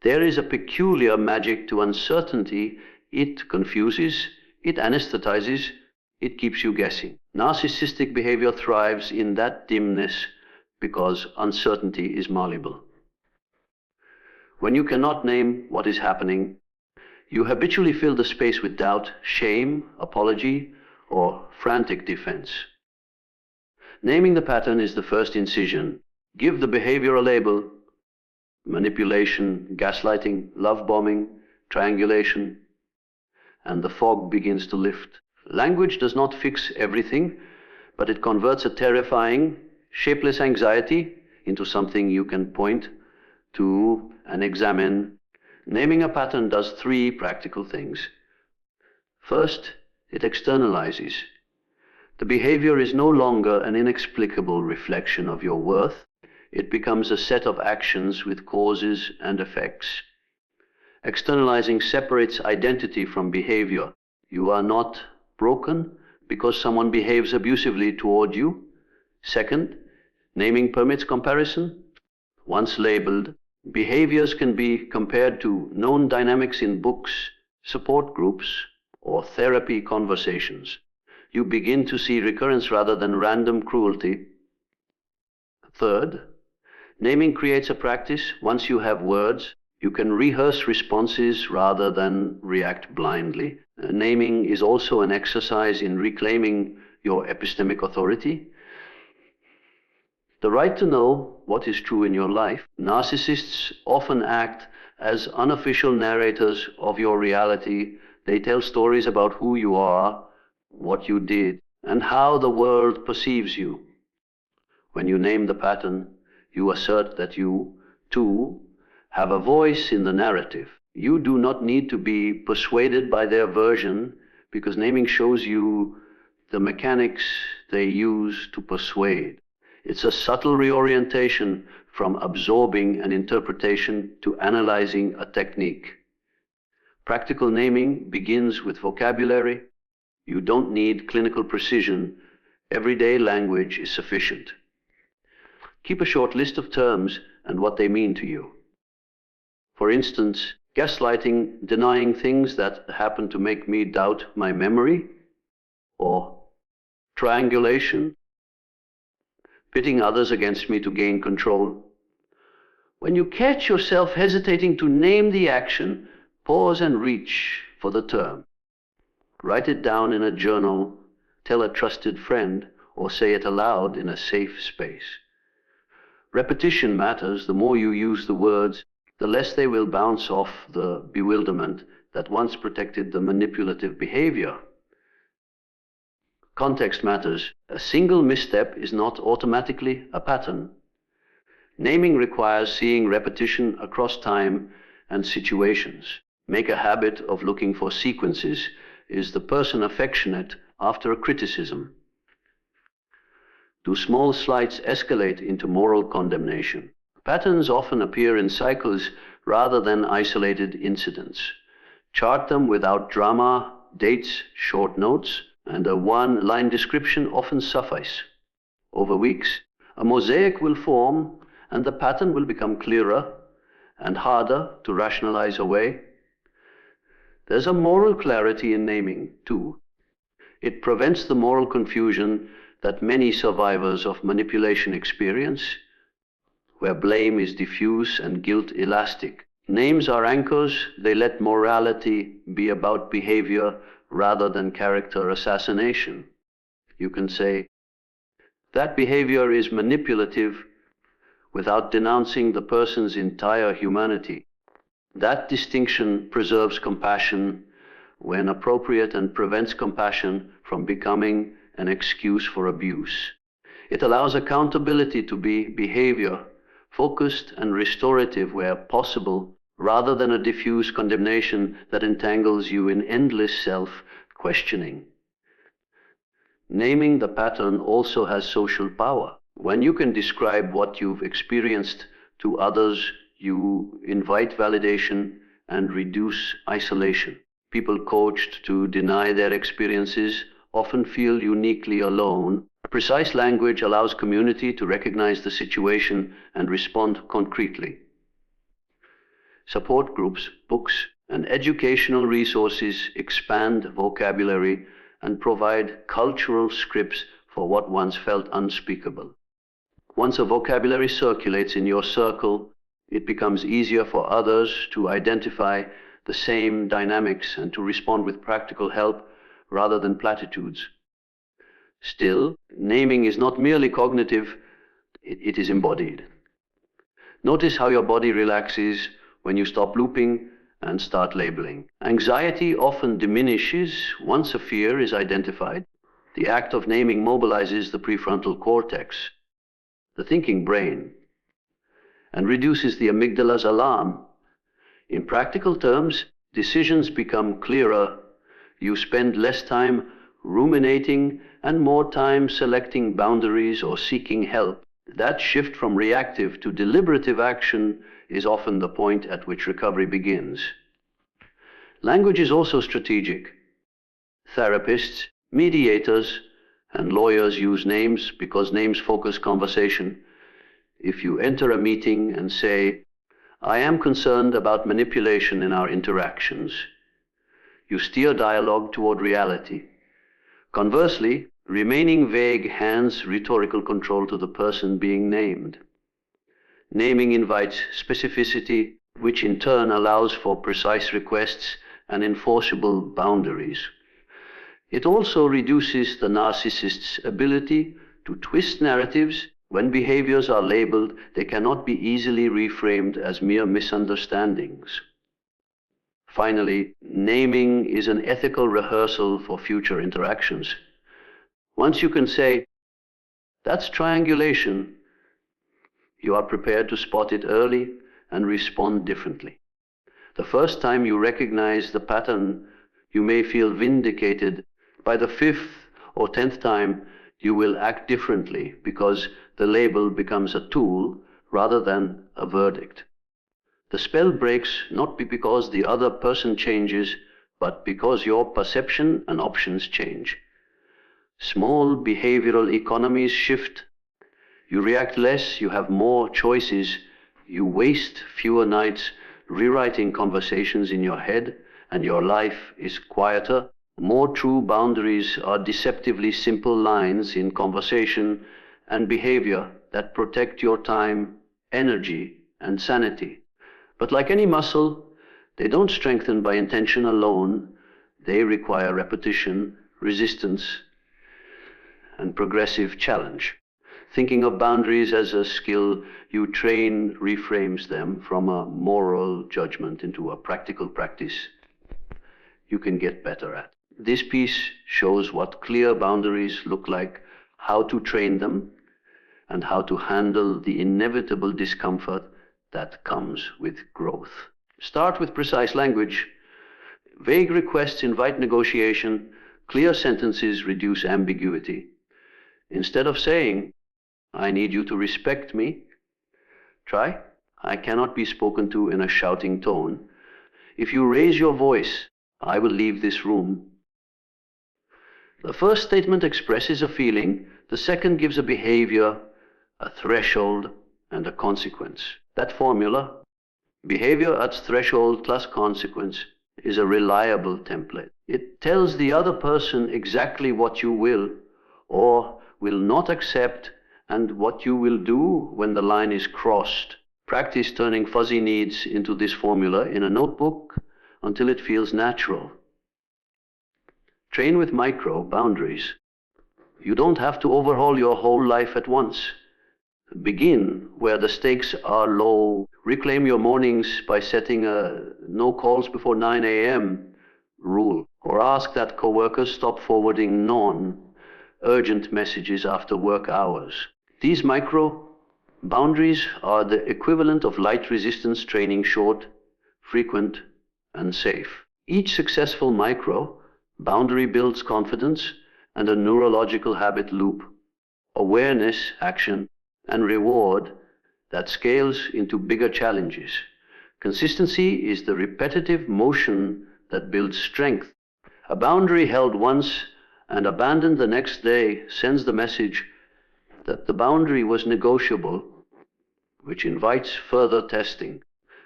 There is a peculiar magic to uncertainty. It confuses, it anesthetizes, it keeps you guessing. Narcissistic behavior thrives in that dimness because uncertainty is malleable. When you cannot name what is happening, you habitually fill the space with doubt, shame, apology, or frantic defense. Naming the pattern is the first incision. Give the behavior a label: manipulation, gaslighting, love bombing, triangulation, and the fog begins to lift. Language does not fix everything, but it converts a terrifying, shapeless anxiety into something you can point to and examine. Naming a pattern does three practical things. First, it externalizes. The behavior is no longer an inexplicable reflection of your worth. It becomes a set of actions with causes and effects. Externalizing separates identity from behavior. You are not broken because someone behaves abusively toward you. Second, naming permits comparison. Once labeled, behaviors can be compared to known dynamics in books, support groups, or therapy conversations. You begin to see recurrence rather than random cruelty. Third, naming creates a practice. Once you have words, you can rehearse responses rather than react blindly. Naming is also an exercise in reclaiming your epistemic authority. The right to know what is true in your life. Narcissists often act as unofficial narrators of your reality. They tell stories about who you are, what you did, and how the world perceives you. When you name the pattern, you assert that you, too, have a voice in the narrative. You do not need to be persuaded by their version, because naming shows you the mechanics they use to persuade. It's a subtle reorientation from absorbing an interpretation to analyzing a technique. Practical naming begins with vocabulary. You don't need clinical precision. Everyday language is sufficient. Keep a short list of terms and what they mean to you. For instance, gaslighting, denying things that happen to make me doubt my memory, or triangulation, pitting others against me to gain control. When you catch yourself hesitating to name the action, pause and reach for the term. Write it down in a journal, tell a trusted friend, or say it aloud in a safe space. Repetition matters. The more you use the words, the less they will bounce off the bewilderment that once protected the manipulative behavior. Context matters. A single misstep is not automatically a pattern. Naming requires seeing repetition across time and situations. Make a habit of looking for sequences. Is the person affectionate after a criticism? Do small slights escalate into moral condemnation? Patterns often appear in cycles rather than isolated incidents. Chart them without drama. Dates, short notes, and a one-line description often suffice. Over weeks, a mosaic will form, and the pattern will become clearer and harder to rationalize away. There's a moral clarity in naming, too. It prevents the moral confusion that many survivors of manipulation experience, where blame is diffuse and guilt elastic. Names are anchors. They let morality be about behavior rather than character assassination. You can say, that behavior is manipulative without denouncing the person's entire humanity. That distinction preserves compassion when appropriate and prevents compassion from becoming an excuse for abuse. It allows accountability to be behavior, focused and restorative where possible, rather than a diffuse condemnation that entangles you in endless self-questioning. Naming the pattern also has social power. When you can describe what you've experienced to others, you invite validation and reduce isolation. People coached to deny their experiences often feel uniquely alone. Precise language allows community to recognize the situation and respond concretely. Support groups, books, and educational resources expand vocabulary and provide cultural scripts for what once felt unspeakable. Once a vocabulary circulates in your circle, it becomes easier for others to identify the same dynamics and to respond with practical help rather than platitudes. Still, naming is not merely cognitive, it is embodied. Notice how your body relaxes when you stop looping and start labeling. Anxiety often diminishes once a fear is identified. The act of naming mobilizes the prefrontal cortex, the thinking brain, and reduces the amygdala's alarm. In practical terms, decisions become clearer. You spend less time ruminating and more time selecting boundaries or seeking help. That shift from reactive to deliberative action is often the point at which recovery begins. Language is also strategic. Therapists, mediators, and lawyers use names because names focus conversation. If you enter a meeting and say, "I am concerned about manipulation in our interactions," you steer dialogue toward reality. Conversely, remaining vague hands rhetorical control to the person being named. Naming invites specificity, which in turn allows for precise requests and enforceable boundaries. It also reduces the narcissist's ability to twist narratives. When behaviors are labeled, they cannot be easily reframed as mere misunderstandings. Finally, naming is an ethical rehearsal for future interactions. Once you can say, "That's triangulation," you are prepared to spot it early and respond differently. The first time you recognize the pattern, you may feel vindicated. By the 5th or 10th time, you will act differently because the label becomes a tool rather than a verdict. The spell breaks not because the other person changes, but because your perception and options change. Small behavioral economies shift. You react less, you have more choices, you waste fewer nights rewriting conversations in your head, and your life is quieter. More true boundaries are deceptively simple lines in conversation and behavior that protect your time, energy, and sanity. But like any muscle, they don't strengthen by intention alone. They require repetition, resistance, and progressive challenge. Thinking of boundaries as a skill you train reframes them from a moral judgment into a practical practice you can get better at. This piece shows what clear boundaries look like, how to train them, and how to handle the inevitable discomfort that comes with growth. Start with precise language. Vague requests invite negotiation. Clear sentences reduce ambiguity. Instead of saying, "I need you to respect me," try, "I cannot be spoken to in a shouting tone. If you raise your voice, I will leave this room." The first statement expresses a feeling. The second gives a behavior, a threshold, and a consequence. That formula, behavior at threshold plus consequence, is a reliable template. It tells the other person exactly what you will or will not accept and what you will do when the line is crossed. Practice turning fuzzy needs into this formula in a notebook until it feels natural. Train with micro boundaries. You don't have to overhaul your whole life at once. Begin where the stakes are low. Reclaim your mornings by setting a no calls before 9 a.m. rule, or ask that coworkers stop forwarding non-urgent messages after work hours. These micro boundaries are the equivalent of light resistance training, short, frequent, and safe. Each successful micro boundary builds confidence and a neurological habit loop, awareness, action, and reward that scales into bigger challenges. Consistency is the repetitive motion that builds strength. A boundary held once and abandoned the next day sends the message that the boundary was negotiable, which invites further testing.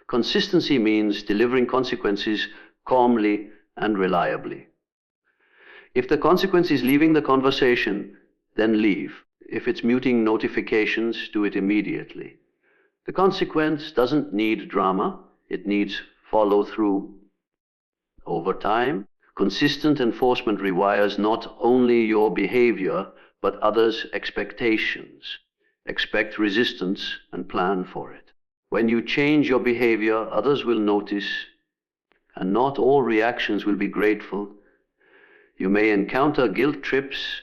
Consistency means delivering consequences calmly and reliably. If the consequence is leaving the conversation, then leave. If it's muting notifications, do it immediately. The consequence doesn't need drama, it needs follow-through. Over time, consistent enforcement rewires not only your behavior, but others' expectations. Expect resistance and plan for it. When you change your behavior, others will notice, and not all reactions will be grateful. You may encounter guilt trips,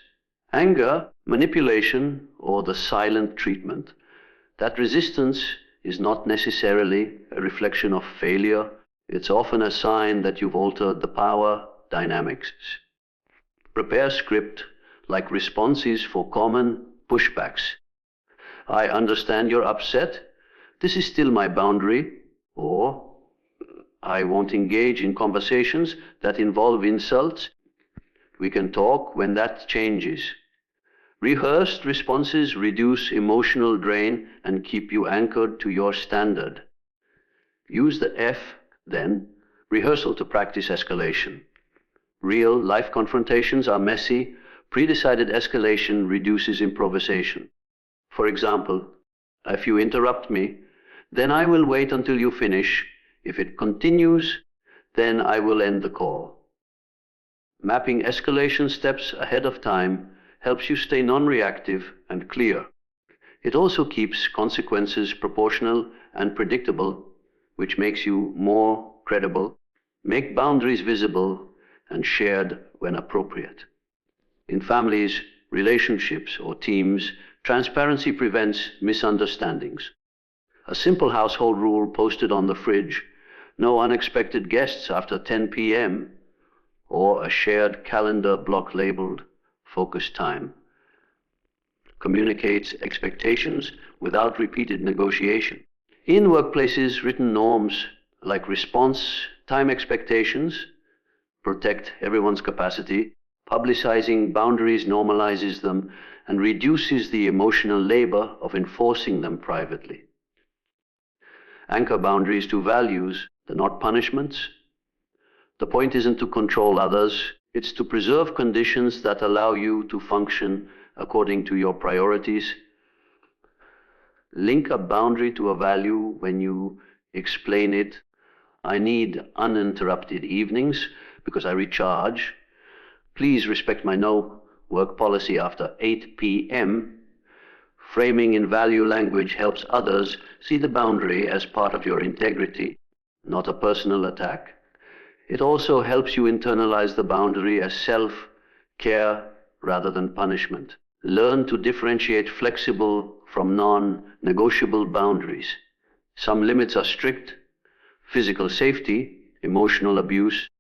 anger, manipulation, or the silent treatment. That resistance is not necessarily a reflection of failure. It's often a sign that you've altered the power dynamics. Prepare script like responses for common pushbacks. I understand you're upset. This is still my boundary. Or I won't engage in conversations that involve insults. We can talk when that changes. Rehearsed responses reduce emotional drain and keep you anchored to your standard. Use the F, then, rehearsal to practice escalation. Real life confrontations are messy. Pre-decided escalation reduces improvisation. For example, if you interrupt me, then I will wait until you finish. If it continues, then I will end the call. Mapping escalation steps ahead of time helps you stay non-reactive and clear. It also keeps consequences proportional and predictable, which makes you more credible. Make boundaries visible and shared when appropriate. In families, relationships, or teams, transparency prevents misunderstandings. A simple household rule posted on the fridge, no unexpected guests after 10 p.m., or a shared calendar block labeled focus time, communicates expectations without repeated negotiation. In workplaces, written norms like response time expectations protect everyone's capacity. Publicizing boundaries normalizes them and reduces the emotional labor of enforcing them privately. Anchor boundaries to values, they're not punishments. The point isn't to control others, it's to preserve conditions that allow you to function according to your priorities. Link a boundary to a value when you explain it. I need uninterrupted evenings because I recharge. Please respect my no work policy after 8 p.m. Framing in value language helps others see the boundary as part of your integrity, not a personal attack. It also helps you internalize the boundary as self-care rather than punishment. Learn to differentiate flexible from non-negotiable boundaries. Some limits are strict: physical safety, emotional abuse,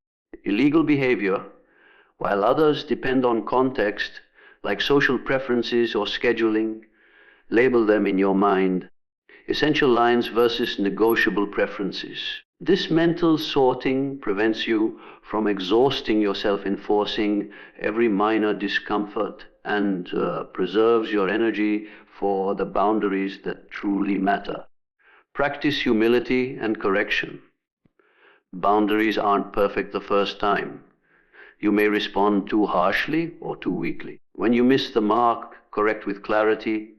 illegal behavior, while others depend on context, like social preferences or scheduling. Label them in your mind. Essential lines versus negotiable preferences. This mental sorting prevents you from exhausting yourself enforcing every minor discomfort and preserves your energy for the boundaries that truly matter. Practice humility and correction. Boundaries aren't perfect the first time. You may respond too harshly or too weakly. When you miss the mark, correct with clarity.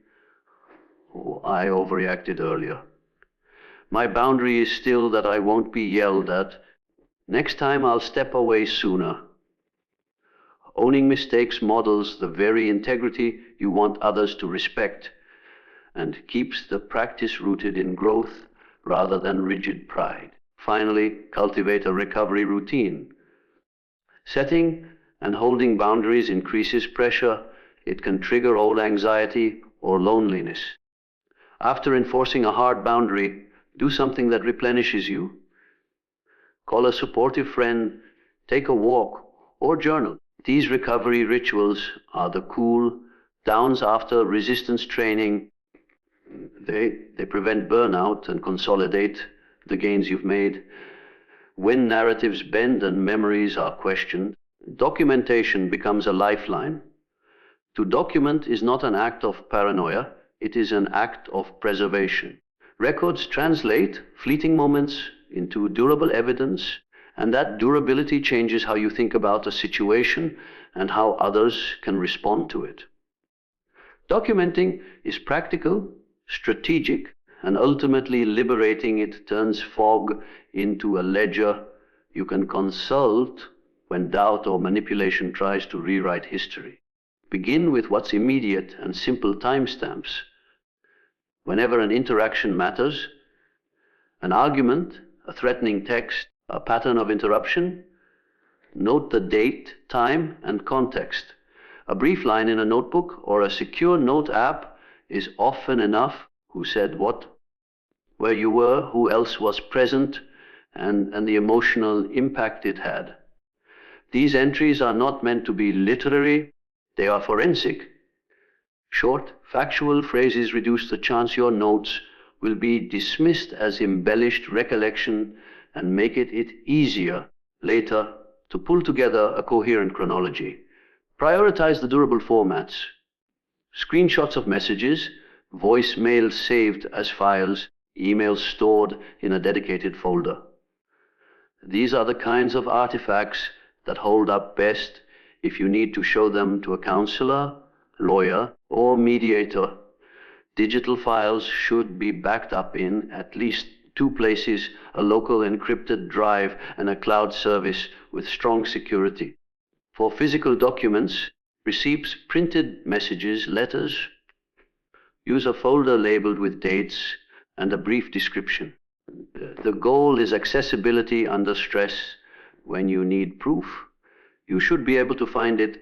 Oh, I overreacted earlier. My boundary is still that I won't be yelled at. Next time I'll step away sooner. Owning mistakes models the very integrity you want others to respect and keeps the practice rooted in growth rather than rigid pride. Finally, cultivate a recovery routine. Setting and holding boundaries increases pressure. It can trigger old anxiety or loneliness. After enforcing a hard boundary, do something that replenishes you. Call a supportive friend, take a walk, or journal. These recovery rituals are the cool downs after resistance training. They prevent burnout and consolidate the gains you've made. When narratives bend and memories are questioned, documentation becomes a lifeline. To document is not an act of paranoia, it is an act of preservation. Records translate fleeting moments into durable evidence, and that durability changes how you think about a situation and how others can respond to it. Documenting is practical, strategic, and ultimately liberating. It turns fog into a ledger you can consult when doubt or manipulation tries to rewrite history. Begin with what's immediate and simple timestamps. Whenever an interaction matters, an argument, a threatening text, a pattern of interruption, note the date, time, and context. A brief line in a notebook or a secure note app is often enough. Who said what, where you were, who else was present, and the emotional impact it had. These entries are not meant to be literary, they are forensic. Short, factual phrases reduce the chance your notes will be dismissed as embellished recollection and make it easier later to pull together a coherent chronology. Prioritize the durable formats. Screenshots of messages, voicemails saved as files, emails stored in a dedicated folder. These are the kinds of artifacts that hold up best if you need to show them to a counselor, lawyer, or mediator. Digital files should be backed up in at least 2 places, a local encrypted drive and a cloud service with strong security. For physical documents, receipts, printed messages, letters, use a folder labeled with dates and a brief description. The goal is accessibility under stress. When you need proof, you should be able to find it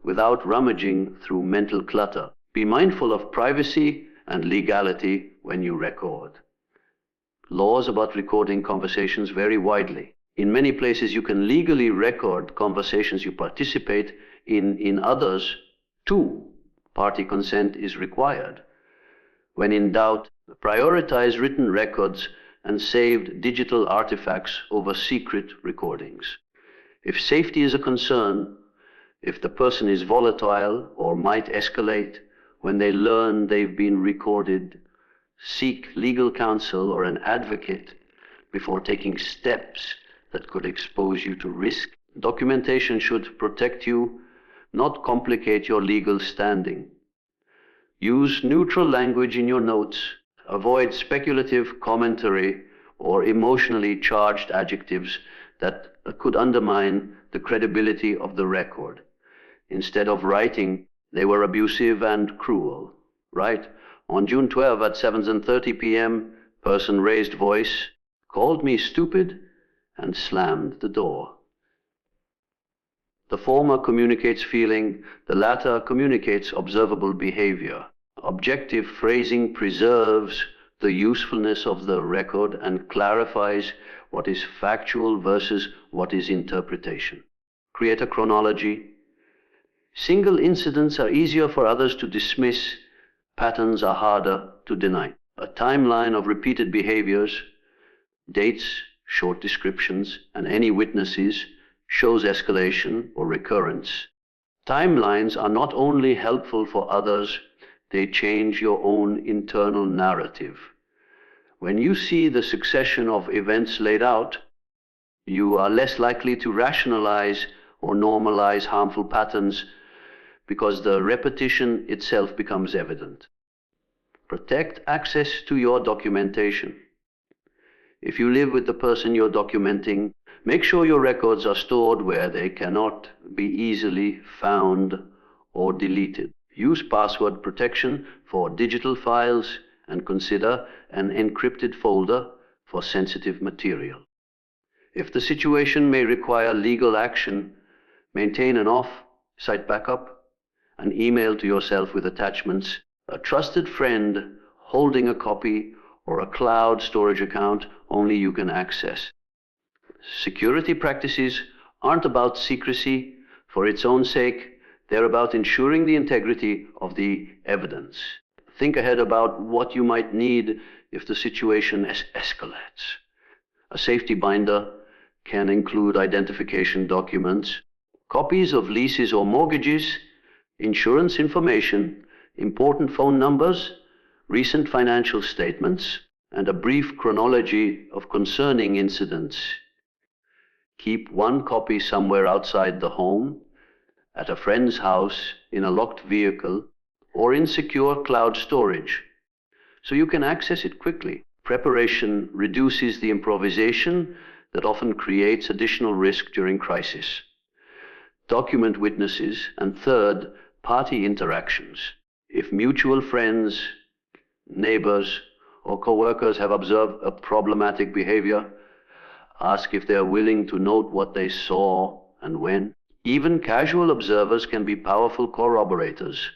without rummaging through mental clutter. Be mindful of privacy and legality when you record. Laws about recording conversations vary widely. In many places, you can legally record conversations you participate in. In others, 2 party consent is required. When in doubt, prioritize written records and saved digital artifacts over secret recordings. If safety is a concern, if the person is volatile or might escalate when they learn they've been recorded, seek legal counsel or an advocate before taking steps that could expose you to risk. Documentation should protect you, not complicate your legal standing. Use neutral language in your notes. Avoid speculative commentary or emotionally charged adjectives that could undermine the credibility of the record. Instead of writing, "They were abusive and cruel," write, "On June 12 at 7:30 p.m., person raised voice, called me stupid, and slammed the door." The former communicates feeling, the latter communicates observable behavior. Objective phrasing preserves the usefulness of the record and clarifies what is factual versus what is interpretation. Create a chronology. Single incidents are easier for others to dismiss, patterns are harder to deny. A timeline of repeated behaviors, dates, short descriptions, and any witnesses shows escalation or recurrence. Timelines are not only helpful for others, they change your own internal narrative. When you see the succession of events laid out, you are less likely to rationalize or normalize harmful patterns because the repetition itself becomes evident. Protect access to your documentation. If you live with the person you're documenting, make sure your records are stored where they cannot be easily found or deleted. Use password protection for digital files and consider an encrypted folder for sensitive material. If the situation may require legal action, maintain an off-site backup, an email to yourself with attachments, a trusted friend holding a copy, or a cloud storage account only you can access. Security practices aren't about secrecy for its own sake. They're about ensuring the integrity of the evidence. Think ahead about what you might need if the situation escalates. A safety binder can include identification documents, copies of leases or mortgages, insurance information, important phone numbers, recent financial statements, and a brief chronology of concerning incidents. Keep one copy somewhere outside the home, at a friend's house, in a locked vehicle, or in secure cloud storage, so you can access it quickly. Preparation reduces the improvisation that often creates additional risk during crisis. Document witnesses and third-party interactions. If mutual friends, neighbors, or co-workers have observed a problematic behavior, ask if they are willing to note what they saw and when. Even casual observers can be powerful corroborators.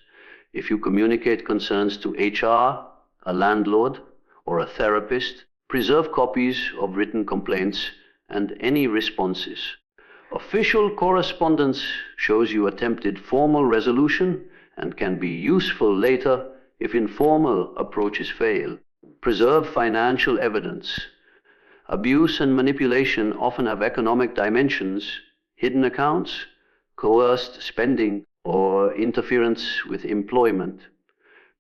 If you communicate concerns to HR, a landlord, or a therapist, preserve copies of written complaints and any responses. Official correspondence shows you attempted formal resolution and can be useful later if informal approaches fail. Preserve financial evidence. Abuse and manipulation often have economic dimensions, hidden accounts, coerced spending, or interference with employment.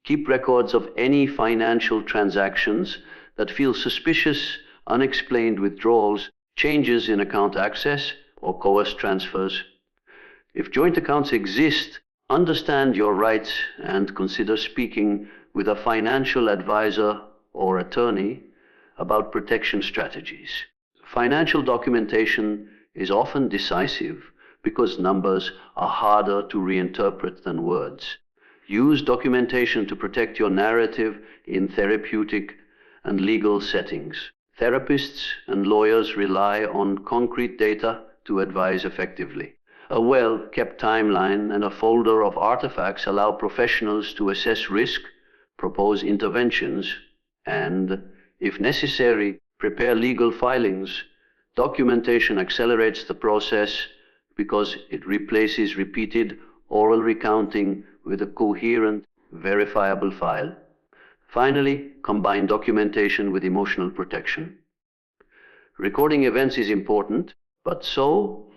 Keep records of any financial transactions that feel suspicious, unexplained withdrawals, changes in account access, or coerced transfers. If joint accounts exist, understand your rights and consider speaking with a financial advisor or attorney about protection strategies. Financial documentation is often decisive because numbers are harder to reinterpret than words. Use documentation to protect your narrative in therapeutic and legal settings. Therapists and lawyers rely on concrete data to advise effectively. A well-kept timeline and a folder of artifacts allow professionals to assess risk, propose interventions, and, if necessary, prepare legal filings. Documentation accelerates the process because it replaces repeated oral recounting with a coherent, verifiable file. Finally, combine documentation with emotional protection. Recording events is important, but so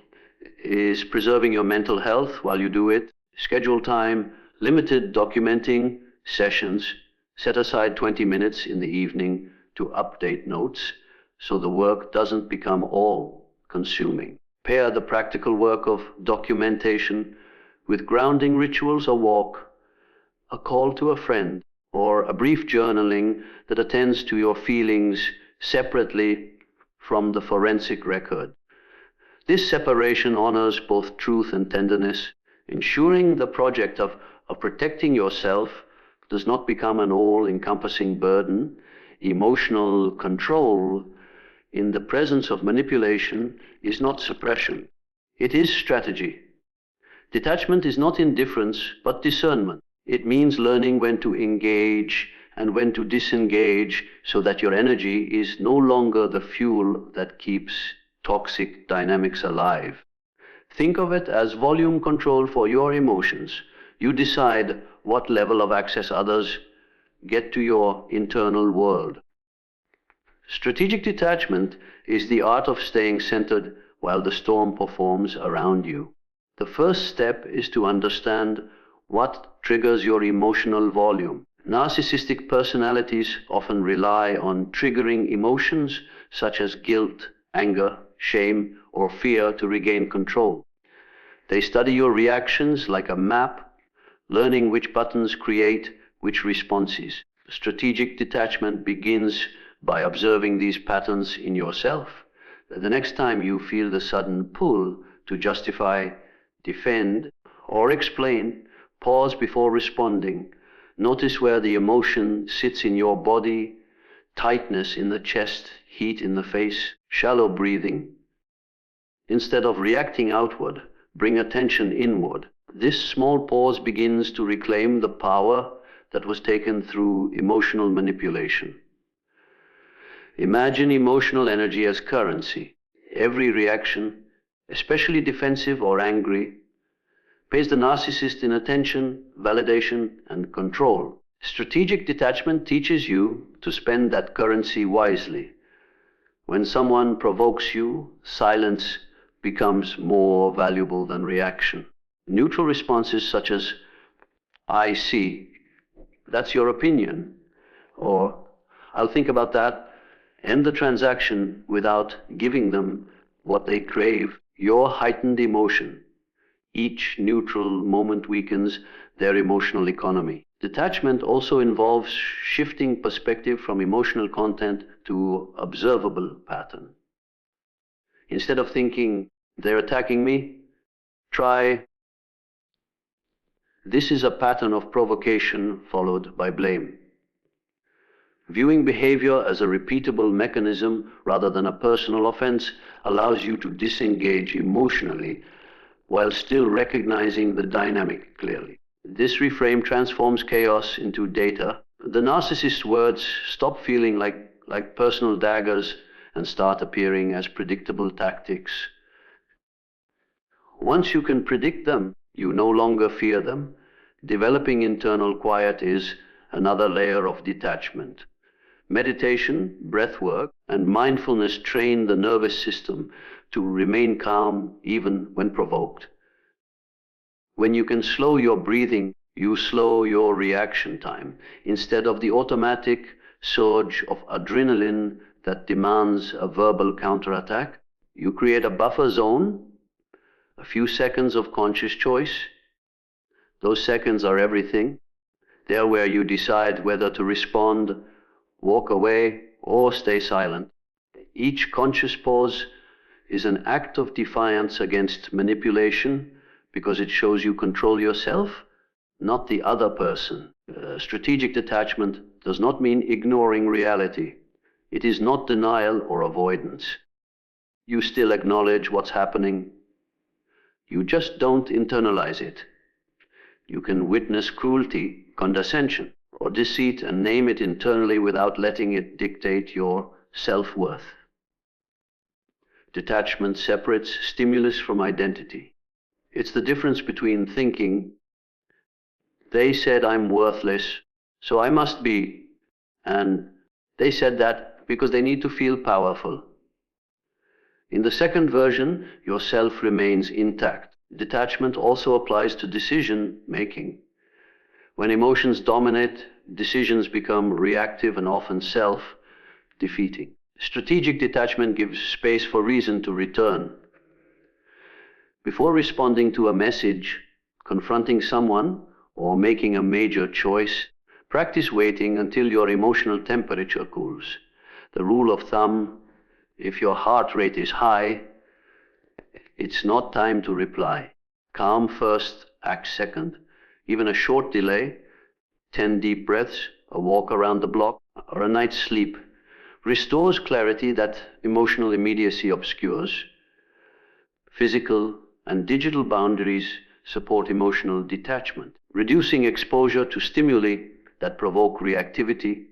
is preserving your mental health while you do it. Schedule time, limited documenting sessions. Set aside 20 minutes in the evening to update notes so the work doesn't become all-consuming. Pair the practical work of documentation with grounding rituals, a walk, a call to a friend, or a brief journaling that attends to your feelings separately from the forensic record. This separation honors both truth and tenderness, ensuring the project of protecting yourself does not become an all-encompassing burden. Emotional control in the presence of manipulation is not suppression. It is strategy. Detachment is not indifference, but discernment. It means learning when to engage and when to disengage so that your energy is no longer the fuel that keeps toxic dynamics alive. Think of it as volume control for your emotions. You decide what level of access others get to your internal world. Strategic detachment is the art of staying centered while the storm performs around you. The first step is to understand what triggers your emotional volume. Narcissistic personalities often rely on triggering emotions such as guilt, anger, shame, or fear to regain control. They study your reactions like a map, learning which buttons create which responses. Strategic detachment begins by observing these patterns in yourself. The next time you feel the sudden pull to justify, defend, or explain, pause before responding. Notice where the emotion sits in your body, tightness in the chest, heat in the face, shallow breathing. Instead of reacting outward, bring attention inward. This small pause begins to reclaim the power that was taken through emotional manipulation. Imagine emotional energy as currency. Every reaction, especially defensive or angry, pays the narcissist in attention, validation, and control. Strategic detachment teaches you to spend that currency wisely. When someone provokes you, silence becomes more valuable than reaction. Neutral responses such as, "I see," "that's your opinion," Or, I'll think about that, end the transaction without giving them what they crave. Your heightened emotion. Each neutral moment weakens their emotional economy. Detachment also involves shifting perspective from emotional content to observable pattern. Instead of thinking, they're attacking me, try, this is a pattern of provocation followed by blame. Viewing behavior as a repeatable mechanism rather than a personal offense allows you to disengage emotionally while still recognizing the dynamic clearly. This reframe transforms chaos into data. The narcissist's words stop feeling like personal daggers and start appeaing as predictable tactics. Once you can predict them, you no longer fear them. Developing internal quiet is another layer of detachment. Meditation, breath work, and mindfulness train the nervous system to remain calm even when provoked. When you can slow your breathing, you slow your reaction time. Instead of the automatic surge of adrenaline that demands a verbal counterattack, you create a buffer zone, a few seconds of conscious choice. Those seconds are everything. They're where you decide whether to respond, walk away, or stay silent. Each conscious pause is an act of defiance against manipulation because it shows you control yourself, not the other person. Strategic detachment does not mean ignoring reality. It is not denial or avoidance. You still acknowledge what's happening. You just don't internalize it. You can witness cruelty, condescension, or deceit and name it internally without letting it dictate your self-worth. Detachment separates stimulus from identity. It's the difference between thinking, they said I'm worthless, so I must be, and they said that because they need to feel powerful. In the second version, your self remains intact. Detachment also applies to decision making. When emotions dominate, decisions become reactive and often self-defeating. Strategic detachment gives space for reason to return. Before responding to a message, confronting someone, or making a major choice, practice waiting until your emotional temperature cools. The rule of thumb, if your heart rate is high, it's not time to reply. Calm first, act second. Even a short delay, 10 deep breaths, a walk around the block, or a night's sleep, restores clarity that emotional immediacy obscures. Physical and digital boundaries support emotional detachment. Reducing exposure to stimuli that provoke reactivity,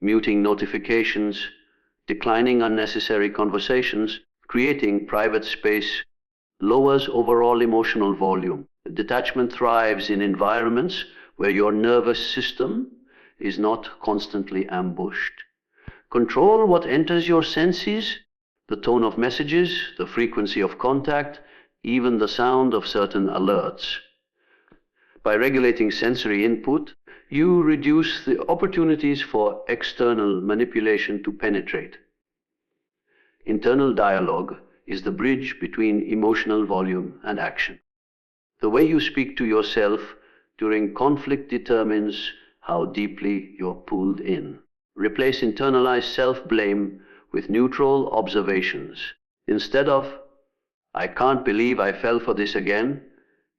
muting notifications, declining unnecessary conversations, creating private space lowers overall emotional volume. Detachment thrives in environments where your nervous system is not constantly ambushed. Control what enters your senses, the tone of messages, the frequency of contact, even the sound of certain alerts. By regulating sensory input, you reduce the opportunities for external manipulation to penetrate. Internal dialogue is the bridge between emotional volume and action. The way you speak to yourself during conflict determines how deeply you're pulled in. Replace internalized self-blame with neutral observations. Instead of, I can't believe I fell for this again,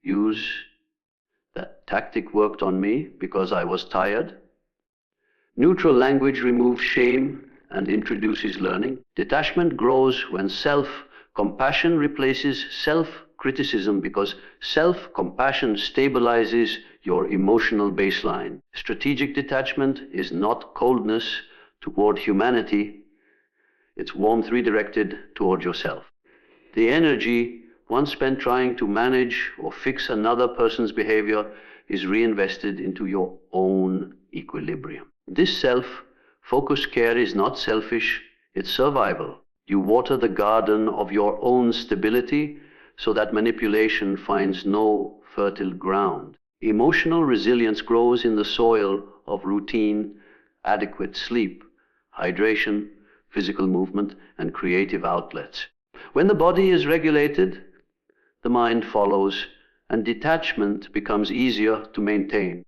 use, that tactic worked on me because I was tired. Neutral language removes shame and introduces learning. Detachment grows when self-compassion replaces self-criticism because self-compassion stabilizes your emotional baseline. Strategic detachment is not coldness toward humanity, it's warmth redirected toward yourself. The energy once spent trying to manage or fix another person's behavior is reinvested into your own equilibrium. This self-focused care is not selfish, it's survival. You water the garden of your own stability so that manipulation finds no fertile ground. Emotional resilience grows in the soil of routine, adequate sleep, hydration, physical movement, and creative outlets. When the body is regulated, the mind follows, and detachment becomes easier to maintain.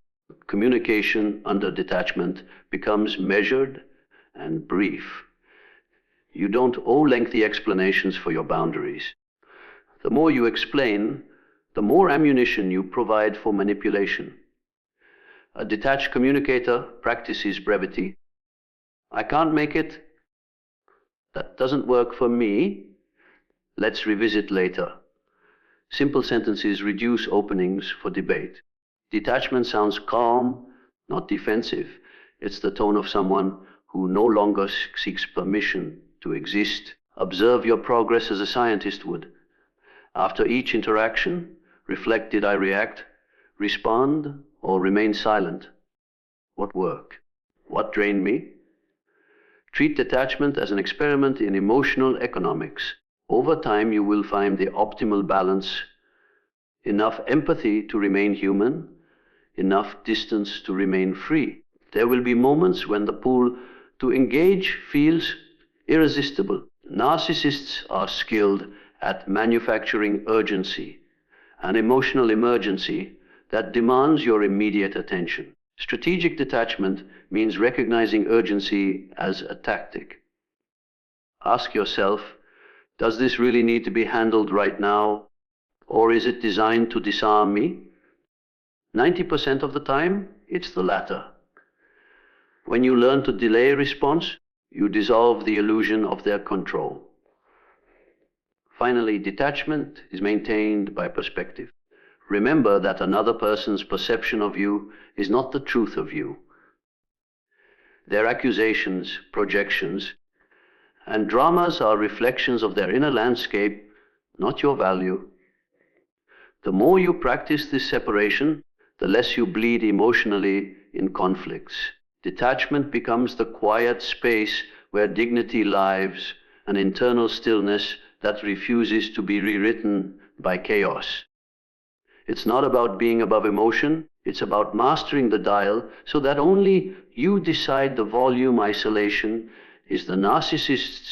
Communication under detachment becomes measured and brief. You don't owe lengthy explanations for your boundaries. The more you explain, the more ammunition you provide for manipulation. A detached communicator practices brevity. I can't make it. That doesn't work for me. Let's revisit later. Simple sentences reduce openings for debate. Detachment sounds calm, not defensive. It's the tone of someone who no longer seeks permission to exist. Observe your progress as a scientist would. After each interaction, reflect: did I react, respond, or remain silent? What worked? What drained me? Treat detachment as an experiment in emotional economics. Over time, you will find the optimal balance: enough empathy to remain human, enough distance to remain free. There will be moments when the pull to engage feels irresistible. Narcissists are skilled at manufacturing urgency, an emotional emergency that demands your immediate attention. Strategic detachment means recognizing urgency as a tactic. Ask yourself, does this really need to be handled right now, or is it designed to disarm me? 90% of the time, it's the latter. When you learn to delay response, you dissolve the illusion of their control. Finally, detachment is maintained by perspective. Remember that another person's perception of you is not the truth of you. Their accusations, projections, and dramas are reflections of their inner landscape, not your value. The more you practice this separation, the less you bleed emotionally in conflicts. Detachment becomes the quiet space where dignity lives, an internal stillness that refuses to be rewritten by chaos. It's not about being above emotion, it's about mastering the dial so that only you decide the volume. Isolation is the narcissist's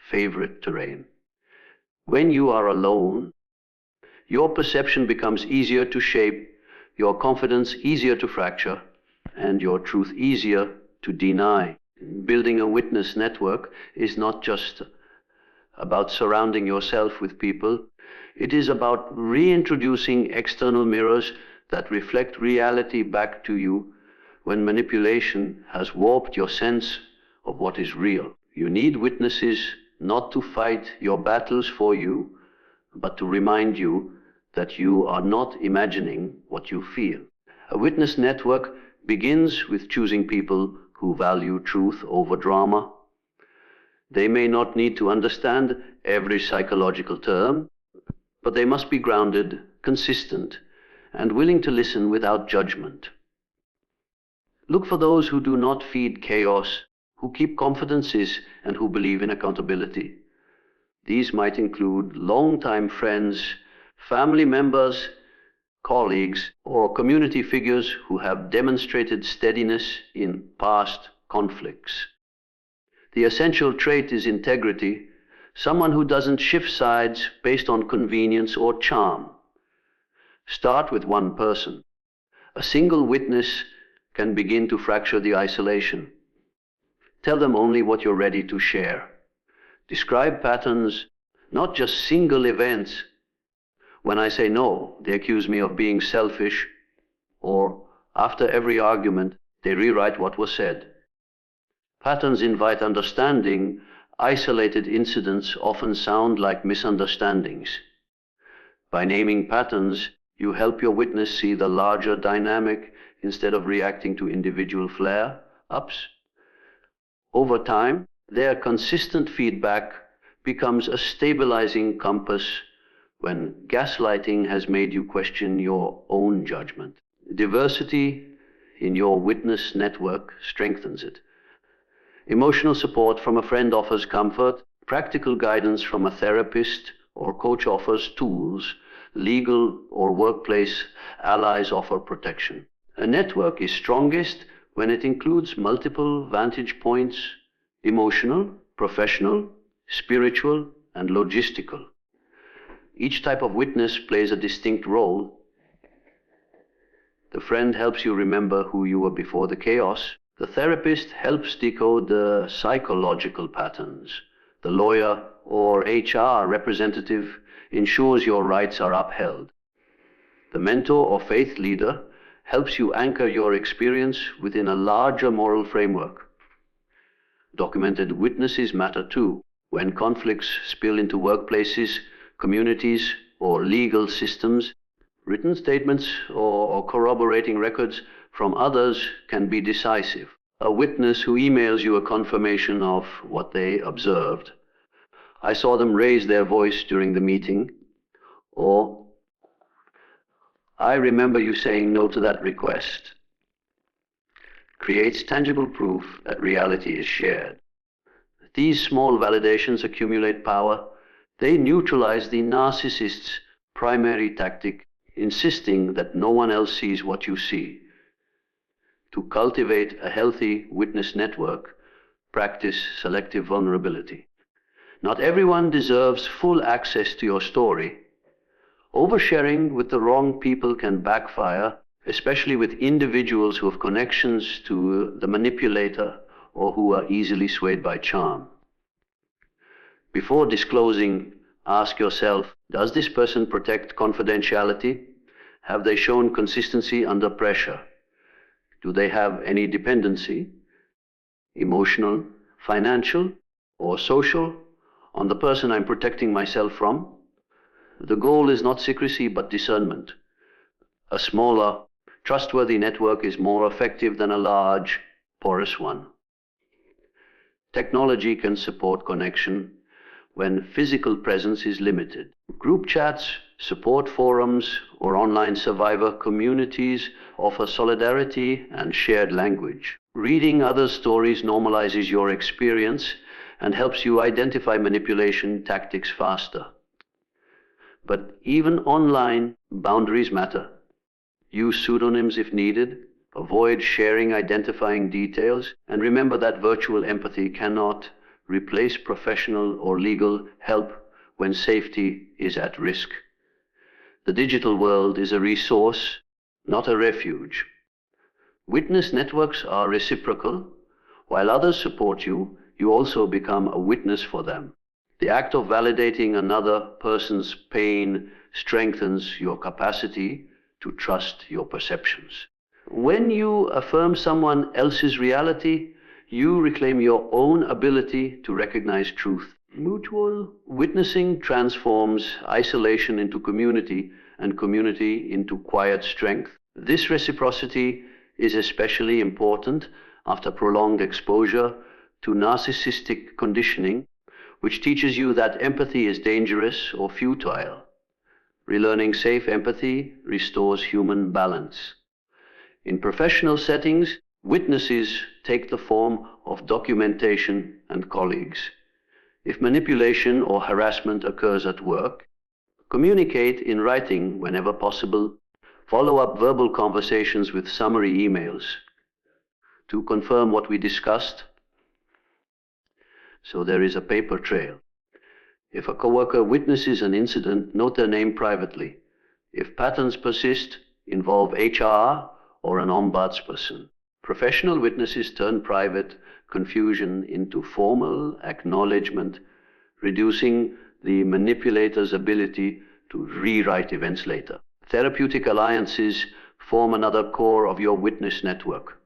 favorite terrain. When you are alone, your perception becomes easier to shape, your confidence easier to fracture, and your truth easier to deny. Building a witness network is not just about surrounding yourself with people. It is about reintroducing external mirrors that reflect reality back to you when manipulation has warped your sense of what is real. You need witnesses not to fight your battles for you, but to remind you that you are not imagining what you feel. A witness network begins with choosing people who value truth over drama. They may not need to understand every psychological term, but they must be grounded, consistent, and willing to listen without judgment. Look for those who do not feed chaos, who keep confidences, and who believe in accountability. These might include longtime friends, family members, colleagues, or community figures who have demonstrated steadiness in past conflicts. The essential trait is integrity, someone who doesn't shift sides based on convenience or charm. Start with one person. A single witness can begin to fracture the isolation. Tell them only what you're ready to share. Describe patterns, not just single events. When I say no, they accuse me of being selfish, or after every argument, they rewrite what was said. Patterns invite understanding. Isolated incidents often sound like misunderstandings. By naming patterns, you help your witness see the larger dynamic instead of reacting to individual flare-ups. Over time, their consistent feedback becomes a stabilizing compass when gaslighting has made you question your own judgment. Diversity in your witness network strengthens it. Emotional support from a friend offers comfort. Practical guidance from a therapist or coach offers tools. Legal or workplace allies offer protection. A network is strongest when it includes multiple vantage points, emotional, professional, spiritual, and logistical. Each type of witness plays a distinct role. The friend helps you remember who you were before the chaos. The therapist helps decode the psychological patterns. The lawyer or HR representative ensures your rights are upheld. The mentor or faith leader helps you anchor your experience within a larger moral framework. Documented witnesses matter too. When conflicts spill into workplaces, communities, or legal systems, written statements or corroborating records from others can be decisive. A witness who emails you a confirmation of what they observed. I saw them raise their voice during the meeting, or I remember you saying no to that request, creates tangible proof that reality is shared. These small validations accumulate power. They neutralize the narcissist's primary tactic, insisting that no one else sees what you see. To cultivate a healthy witness network, practice selective vulnerability. Not everyone deserves full access to your story. Oversharing with the wrong people can backfire, especially with individuals who have connections to the manipulator or who are easily swayed by charm. Before disclosing, ask yourself, does this person protect confidentiality? Have they shown consistency under pressure? Do they have any dependency, emotional, financial, or social, on the person I'm protecting myself from? The goal is not secrecy, but discernment. A smaller, trustworthy network is more effective than a large, porous one. Technology can support connection when physical presence is limited. Group chats, support forums, or online survivor communities offer solidarity and shared language. Reading others' stories normalizes your experience and helps you identify manipulation tactics faster. But even online, boundaries matter. Use pseudonyms if needed. Avoid sharing identifying details. And remember that virtual empathy cannot replace professional or legal help when safety is at risk. The digital world is a resource, not a refuge. Witness networks are reciprocal. While others support you, you also become a witness for them. The act of validating another person's pain strengthens your capacity to trust your perceptions. When you affirm someone else's reality, you reclaim your own ability to recognize truth. Mutual witnessing transforms isolation into community and community into quiet strength. This reciprocity is especially important after prolonged exposure to narcissistic conditioning, which teaches you that empathy is dangerous or futile. Relearning safe empathy restores human balance. In professional settings, witnesses take the form of documentation and colleagues. If manipulation or harassment occurs at work, communicate in writing whenever possible. Follow up verbal conversations with summary emails to confirm what we discussed, so there is a paper trail. If a coworker witnesses an incident, note their name privately. If patterns persist, involve HR or an ombudsperson. Professional witnesses turn private confusion into formal acknowledgement, reducing the manipulator's ability to rewrite events later. Therapeutic alliances form another core of your witness network.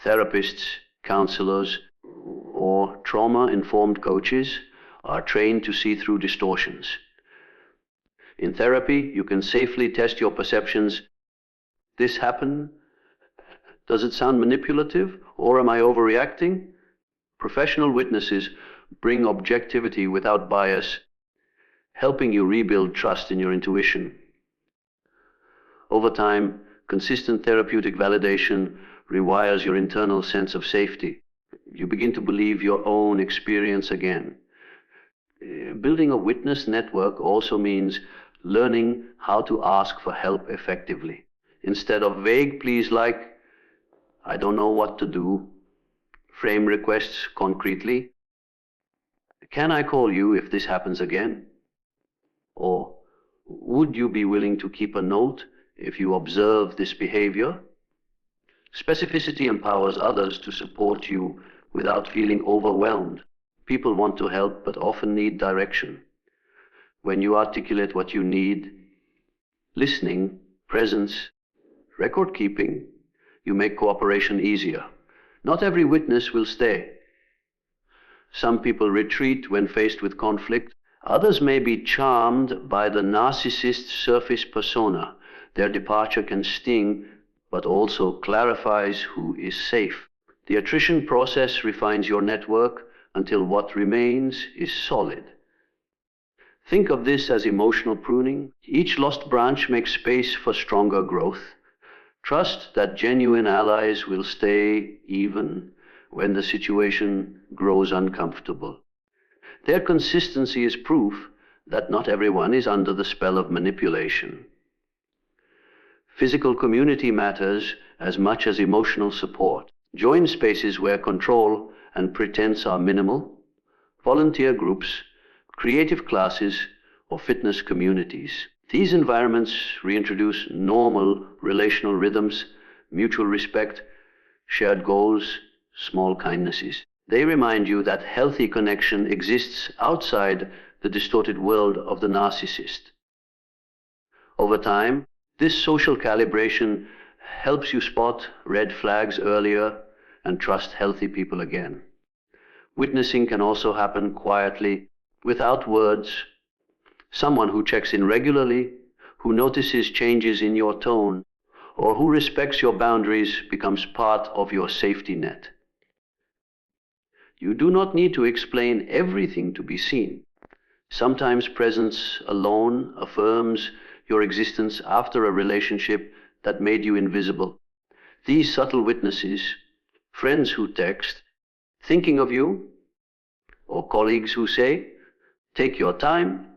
Therapists, counselors, or trauma-informed coaches are trained to see through distortions. In therapy, you can safely test your perceptions. This happened? Does it sound manipulative? Or am I overreacting? Professional witnesses bring objectivity without bias, helping you rebuild trust in your intuition. Over time, consistent therapeutic validation rewires your internal sense of safety. You begin to believe your own experience again. Building a witness network also means learning how to ask for help effectively. Instead of vague pleas like, I don't know what to do. Frame requests concretely. Can I call you if this happens again? Or would you be willing to keep a note if you observe this behavior? Specificity empowers others to support you without feeling overwhelmed. People want to help but often need direction. When you articulate what you need, listening, presence, record keeping, you make cooperation easier. Not every witness will stay. Some people retreat when faced with conflict. Others may be charmed by the narcissist's surface persona. Their departure can sting, but also clarifies who is safe. The attrition process refines your network until what remains is solid. Think of this as emotional pruning. Each lost branch makes space for stronger growth. Trust that genuine allies will stay even when the situation grows uncomfortable. Their consistency is proof that not everyone is under the spell of manipulation. Physical community matters as much as emotional support. Join spaces where control and pretense are minimal, volunteer groups, creative classes, or fitness communities. These environments reintroduce normal relational rhythms, mutual respect, shared goals, small kindnesses. They remind you that healthy connection exists outside the distorted world of the narcissist. Over time, this social calibration helps you spot red flags earlier and trust healthy people again. Witnessing can also happen quietly, without words. Someone who checks in regularly, who notices changes in your tone, or who respects your boundaries becomes part of your safety net. You do not need to explain everything to be seen. Sometimes presence alone affirms your existence after a relationship that made you invisible. These subtle witnesses, friends who text, thinking of you, or colleagues who say, take your time,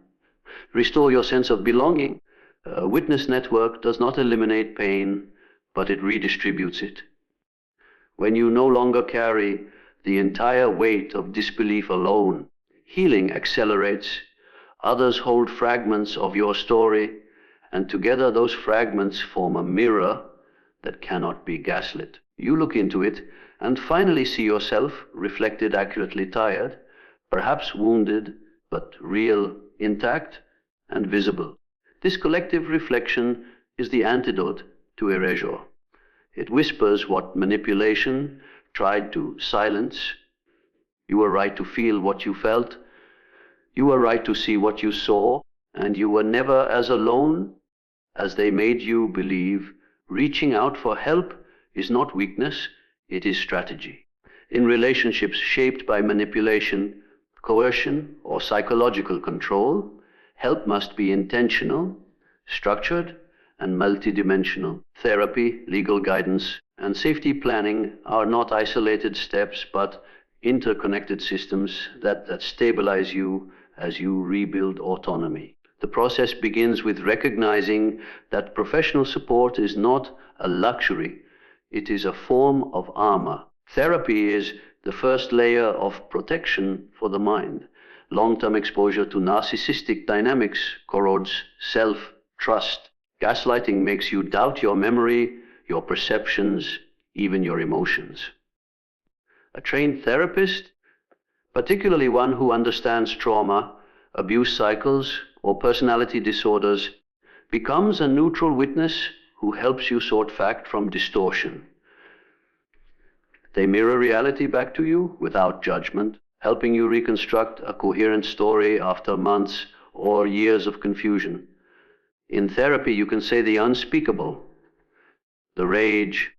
restore your sense of belonging. A witness network does not eliminate pain, but it redistributes it. When you no longer carry the entire weight of disbelief alone, healing accelerates. Others hold fragments of your story, and together those fragments form a mirror that cannot be gaslit. You look into it and finally see yourself reflected accurately, tired, perhaps wounded, but real, intact, and visible. This collective reflection is the antidote to erasure. It whispers what manipulation tried to silence. You were right to feel what you felt. You were right to see what you saw, and you were never as alone as they made you believe. Reaching out for help is not weakness, it is strategy. In relationships shaped by manipulation, coercion, or psychological control, help must be intentional, structured, and multidimensional. Therapy, legal guidance, and safety planning are not isolated steps, but interconnected systems that stabilize you as you rebuild autonomy. The process begins with recognizing that professional support is not a luxury, it is a form of armor. Therapy is the first layer of protection for the mind. Long-term exposure to narcissistic dynamics corrodes self-trust. Gaslighting makes you doubt your memory, your perceptions, even your emotions. A trained therapist, particularly one who understands trauma, abuse cycles, or personality disorders, becomes a neutral witness who helps you sort fact from distortion. They mirror reality back to you without judgment, helping you reconstruct a coherent story after months or years of confusion. In therapy, you can say the unspeakable, the rage,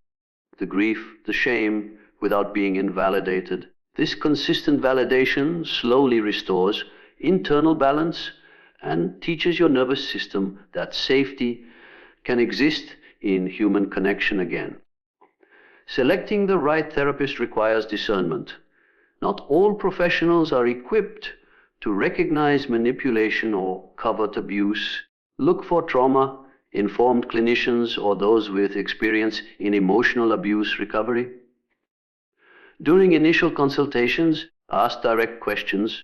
the grief, the shame, without being invalidated. This consistent validation slowly restores internal balance and teaches your nervous system that safety can exist in human connection again. Selecting the right therapist requires discernment. Not all professionals are equipped to recognize manipulation or covert abuse. Look for trauma informed clinicians, or those with experience in emotional abuse recovery? During initial consultations, ask direct questions.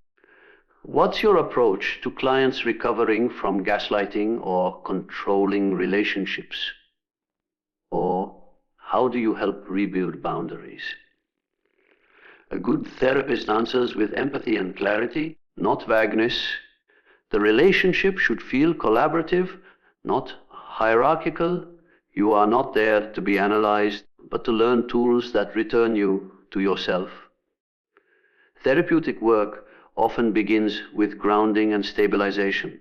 What's your approach to clients recovering from gaslighting or controlling relationships? Or how do you help rebuild boundaries? A good therapist answers with empathy and clarity, not vagueness. The relationship should feel collaborative, not hierarchical. You are not there to be analyzed, but to learn tools that return you to yourself. Therapeutic work often begins with grounding and stabilization.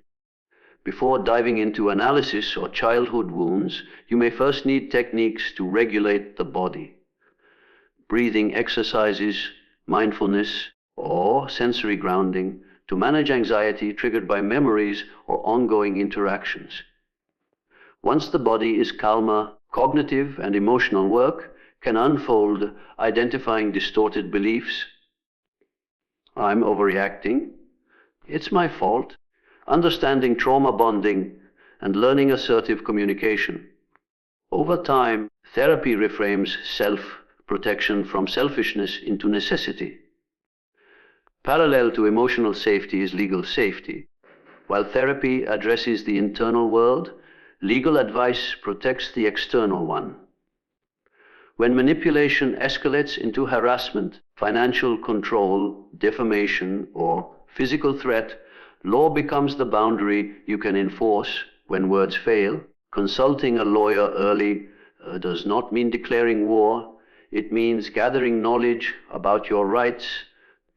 Before diving into analysis or childhood wounds, you may first need techniques to regulate the body. Breathing exercises, mindfulness, or sensory grounding to manage anxiety triggered by memories or ongoing interactions. Once the body is calmer, cognitive and emotional work can unfold, identifying distorted beliefs. I'm overreacting. It's my fault. Understanding trauma bonding and learning assertive communication. Over time, therapy reframes self-protection from selfishness into necessity. Parallel to emotional safety is legal safety. While therapy addresses the internal world, legal advice protects the external one. When manipulation escalates into harassment, financial control, defamation, or physical threat, law becomes the boundary you can enforce when words fail. Consulting a lawyer early does not mean declaring war. It means gathering knowledge about your rights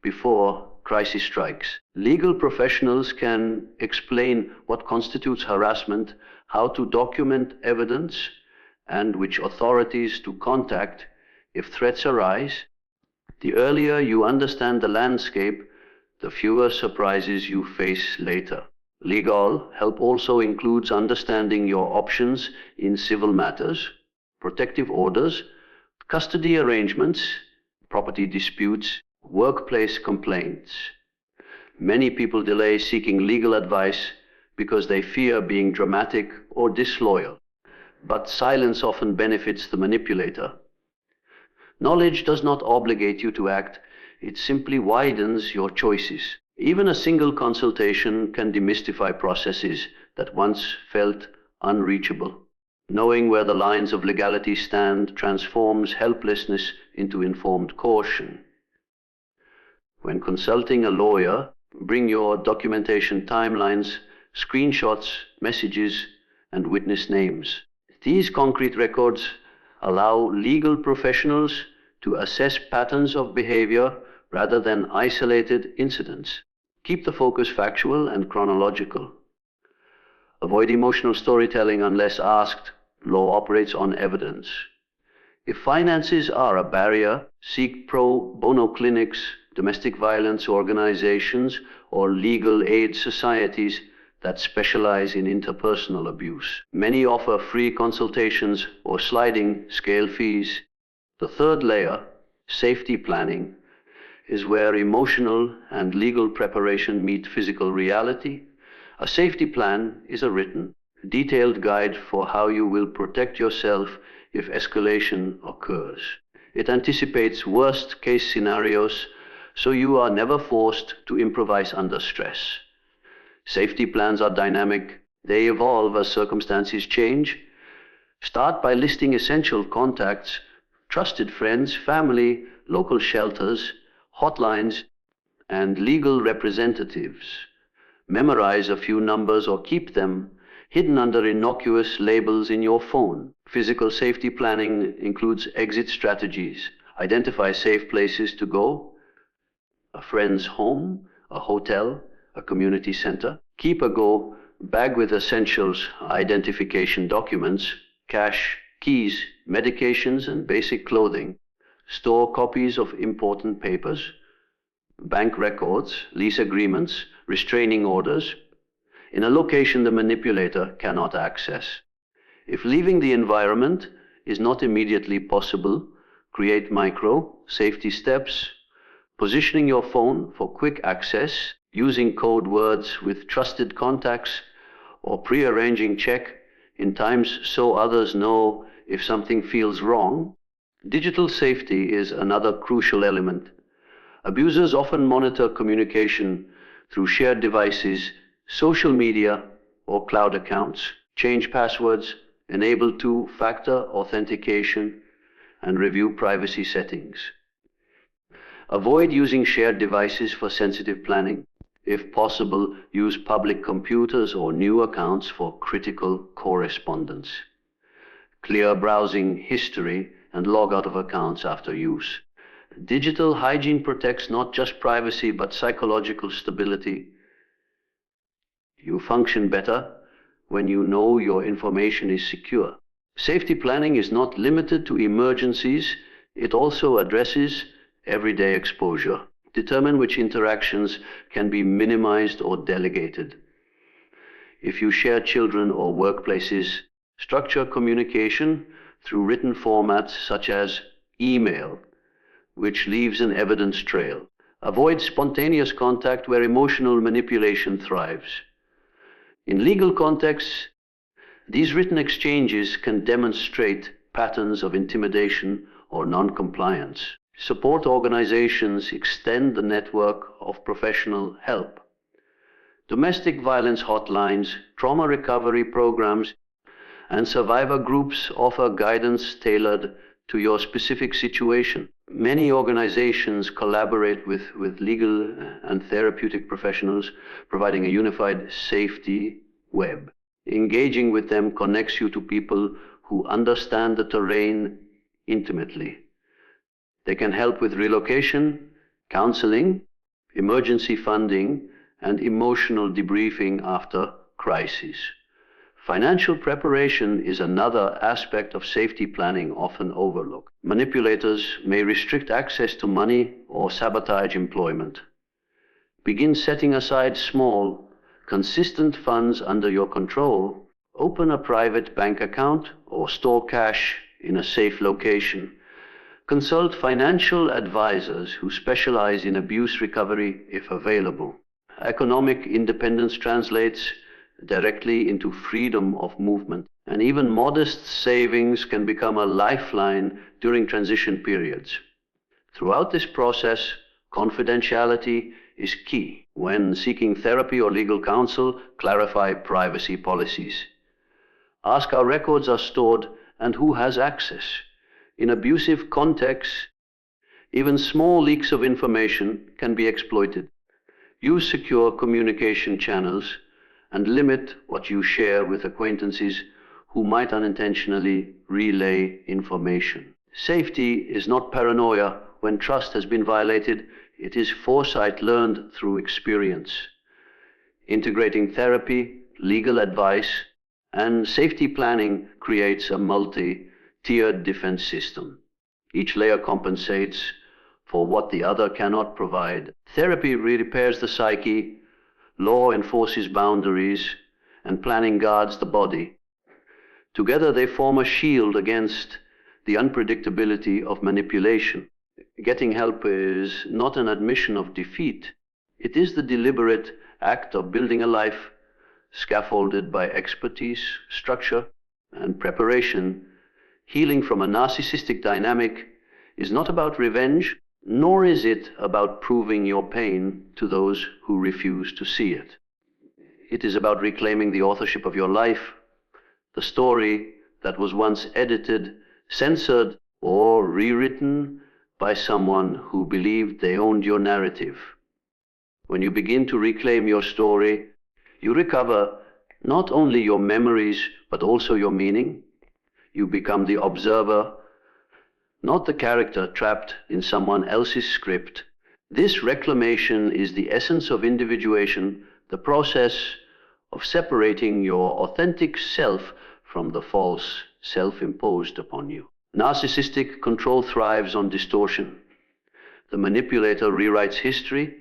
before crisis strikes. Legal professionals can explain what constitutes harassment, how to document evidence, and which authorities to contact if threats arise. The earlier you understand the landscape, the fewer surprises you face later. Legal help also includes understanding your options in civil matters, protective orders, custody arrangements, property disputes, workplace complaints. Many people delay seeking legal advice because they fear being dramatic or disloyal. But silence often benefits the manipulator. Knowledge does not obligate you to act, it simply widens your choices. Even a single consultation can demystify processes that once felt unreachable. Knowing where the lines of legality stand transforms helplessness into informed caution. When consulting a lawyer, bring your documentation timelines, screenshots, messages, and witness names. These concrete records allow legal professionals to assess patterns of behavior rather than isolated incidents. Keep the focus factual and chronological. Avoid emotional storytelling unless asked. Law operates on evidence. If finances are a barrier, seek pro bono clinics, domestic violence organizations, or legal aid societies that specialize in interpersonal abuse. Many offer free consultations or sliding scale fees. The third layer, safety planning, is where emotional and legal preparation meet physical reality. A safety plan is a written, detailed guide for how you will protect yourself if escalation occurs. It anticipates worst-case scenarios, so you are never forced to improvise under stress. Safety plans are dynamic. They evolve as circumstances change. Start by listing essential contacts, trusted friends, family, local shelters, hotlines, and legal representatives. Memorize a few numbers or keep them hidden under innocuous labels in your phone. Physical safety planning includes exit strategies. Identify safe places to go, a friend's home, a hotel, a community center. Keep a go bag with essentials, identification documents, cash, keys, medications, and basic clothing. Store copies of important papers, bank records, lease agreements, restraining orders, in a location the manipulator cannot access. If leaving the environment is not immediately possible, create micro safety steps, positioning your phone for quick access, using code words with trusted contacts, or prearranging check in times so others know if something feels wrong. Digital safety is another crucial element. Abusers often monitor communication through shared devices, social media, or cloud accounts, change passwords, enable two-factor authentication, and review privacy settings. Avoid using shared devices for sensitive planning. If possible, use public computers or new accounts for critical correspondence. Clear browsing history and log out of accounts after use. Digital hygiene protects not just privacy but psychological stability. You function better when you know your information is secure. Safety planning is not limited to emergencies, it also addresses everyday exposure. Determine which interactions can be minimized or delegated. If you share children or workplaces, structure communication through written formats such as email, which leaves an evidence trail. Avoid spontaneous contact where emotional manipulation thrives. In legal contexts, these written exchanges can demonstrate patterns of intimidation or non-compliance. Support organizations extend the network of professional help. Domestic violence hotlines, trauma recovery programs, and survivor groups offer guidance tailored to your specific situation. Many organizations collaborate with legal and therapeutic professionals, providing a unified safety web. Engaging with them connects you to people who understand the terrain intimately. They can help with relocation, counseling, emergency funding, and emotional debriefing after crises. Financial preparation is another aspect of safety planning often overlooked. Manipulators may restrict access to money or sabotage employment. Begin setting aside small, consistent funds under your control. Open a private bank account or store cash in a safe location. Consult financial advisors who specialize in abuse recovery if available. Economic independence translates directly into freedom of movement, and even modest savings can become a lifeline during transition periods. Throughout this process, confidentiality is key. When seeking therapy or legal counsel, clarify privacy policies. Ask how records are stored and who has access. In abusive contexts, even small leaks of information can be exploited. Use secure communication channels and limit what you share with acquaintances who might unintentionally relay information. Safety is not paranoia when trust has been violated. It is foresight learned through experience. Integrating therapy, legal advice, and safety planning creates a multi-tiered defense system. Each layer compensates for what the other cannot provide. Therapy repairs the psyche, law enforces boundaries, and planning guards the body. Together they form a shield against the unpredictability of manipulation. Getting help is not an admission of defeat. It is the deliberate act of building a life scaffolded by expertise, structure, and preparation. Healing from a narcissistic dynamic is not about revenge, nor is it about proving your pain to those who refuse to see it. It is about reclaiming the authorship of your life, the story that was once edited, censored, or rewritten by someone who believed they owned your narrative. When you begin to reclaim your story, you recover not only your memories, but also your meaning. You become the observer, not the character trapped in someone else's script. This reclamation is the essence of individuation, the process of separating your authentic self from the false self imposed upon you. Narcissistic control thrives on distortion. The manipulator rewrites history,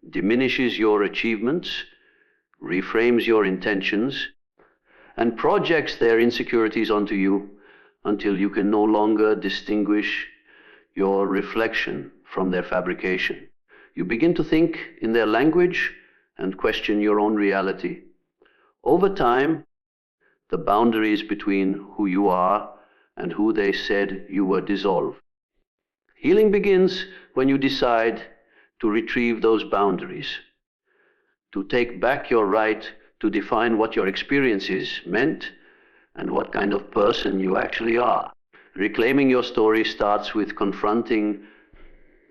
diminishes your achievements, reframes your intentions, and projects their insecurities onto you until you can no longer distinguish your reflection from their fabrication. You begin to think in their language and question your own reality. Over time, The boundaries between who you are and who they said you were dissolve. Healing begins when you decide to retrieve those boundaries, to take back your right to define what your experiences meant and what kind of person you actually are. Reclaiming your story starts with confronting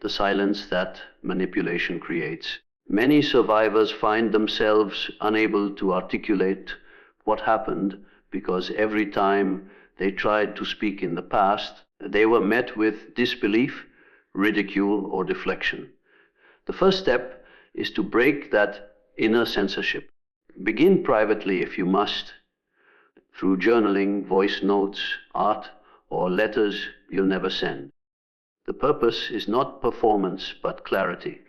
the silence that manipulation creates. Many survivors find themselves unable to articulate what happened because every time they tried to speak in the past, they were met with disbelief, ridicule, or deflection. The first step is to break that inner censorship. Begin privately if you must, through journaling, voice notes, art, or letters you'll never send. The purpose is not performance, but clarity.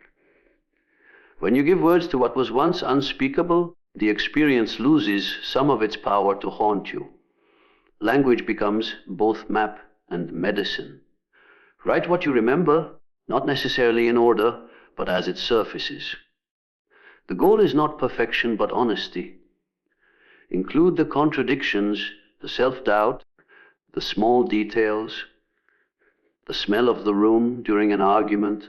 When you give words to what was once unspeakable, the experience loses some of its power to haunt you. Language becomes both map and medicine. Write what you remember, not necessarily in order, but as it surfaces. The goal is not perfection, but honesty. Include the contradictions, the self-doubt, the small details, the smell of the room during an argument,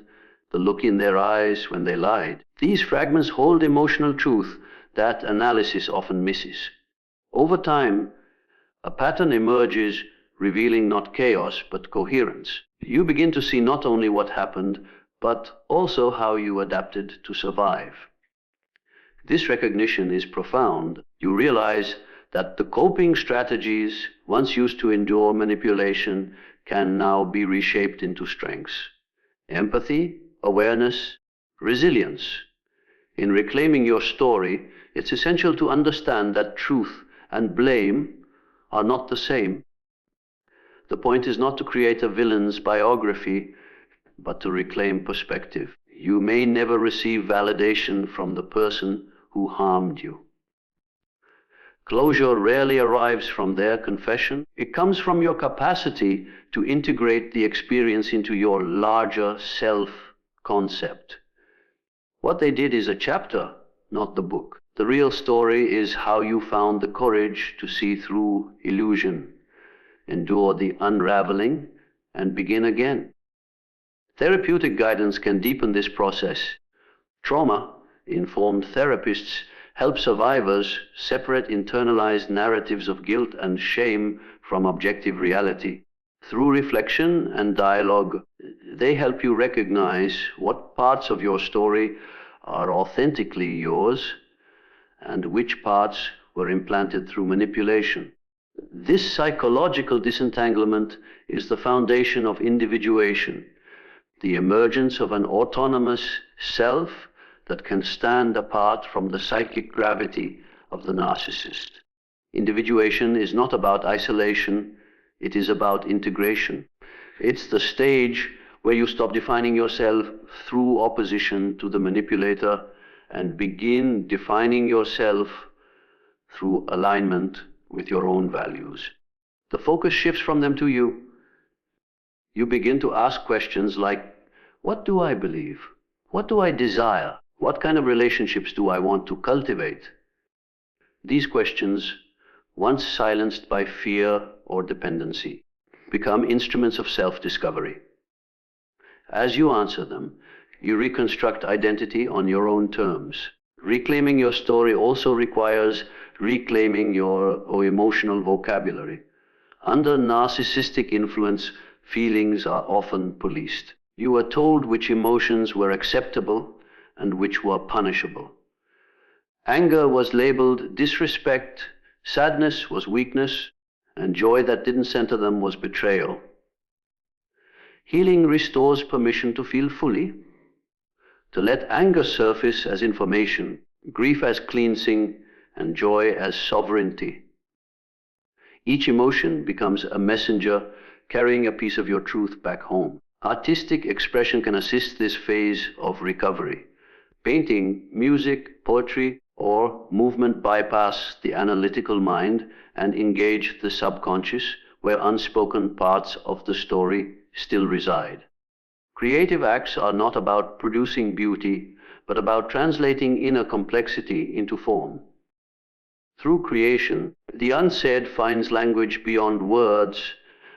the look in their eyes when they lied. These fragments hold emotional truth that analysis often misses. Over time, a pattern emerges, revealing not chaos, but coherence. You begin to see not only what happened, but also how you adapted to survive. This recognition is profound. You realize that the coping strategies once used to endure manipulation can now be reshaped into strengths. Empathy, awareness, resilience. In reclaiming your story, it's essential to understand that truth and blame are not the same. The point is not to create a villain's biography, but to reclaim perspective. You may never receive validation from the person who harmed you. Closure rarely arrives from their confession. It comes from your capacity to integrate the experience into your larger self-concept. What they did is a chapter, not the book. The real story is how you found the courage to see through illusion, endure the unraveling, and begin again. Therapeutic guidance can deepen this process. Trauma-informed therapists help survivors separate internalized narratives of guilt and shame from objective reality. Through reflection and dialogue, they help you recognize what parts of your story are authentically yours and which parts were implanted through manipulation. This psychological disentanglement is the foundation of individuation, the emergence of an autonomous self that can stand apart from the psychic gravity of the narcissist. Individuation is not about isolation, it is about integration. It's the stage where you stop defining yourself through opposition to the manipulator and begin defining yourself through alignment with your own values. The focus shifts from them to you. You begin to ask questions like, what do I believe? What do I desire? What kind of relationships do I want to cultivate? These questions, once silenced by fear or dependency, become instruments of self-discovery. As you answer them, you reconstruct identity on your own terms. Reclaiming your story also requires reclaiming your emotional vocabulary. Under narcissistic influence, feelings are often policed. You were told which emotions were acceptable and which were punishable. Anger was labeled disrespect, sadness was weakness, and joy that didn't center them was betrayal. Healing restores permission to feel fully, to let anger surface as information, grief as cleansing, and joy as sovereignty. Each emotion becomes a messenger carrying a piece of your truth back home. Artistic expression can assist this phase of recovery. Painting, music, poetry, or movement bypass the analytical mind and engage the subconscious, where unspoken parts of the story still reside. Creative acts are not about producing beauty, but about translating inner complexity into form. Through creation, the unsaid finds language beyond words,